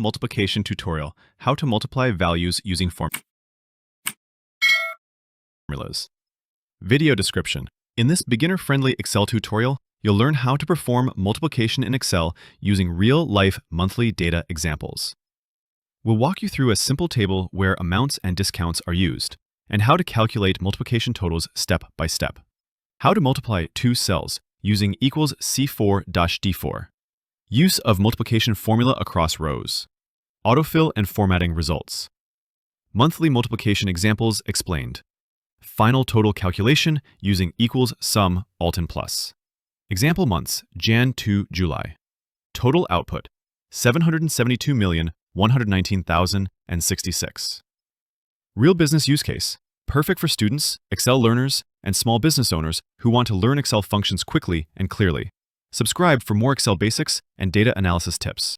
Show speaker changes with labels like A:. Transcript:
A: multiplication tutorial, how to multiply values using formulas. Video description. In this beginner-friendly Excel tutorial, you'll learn how to perform multiplication in Excel using real-life monthly data examples. We'll walk you through a simple table where amounts and discounts are used, and how to calculate multiplication totals step by step. How to multiply two cells using equals C4-D4. Use of multiplication formula across rows. Autofill and formatting results. Monthly multiplication examples explained. Final total calculation using equals sum alt and plus. Example months Jan to July. Total output 772,119,066. Real business use case. Perfect for students, Excel learners, and small business owners who want to learn Excel functions quickly and clearly. Subscribe for more Excel basics and data analysis tips.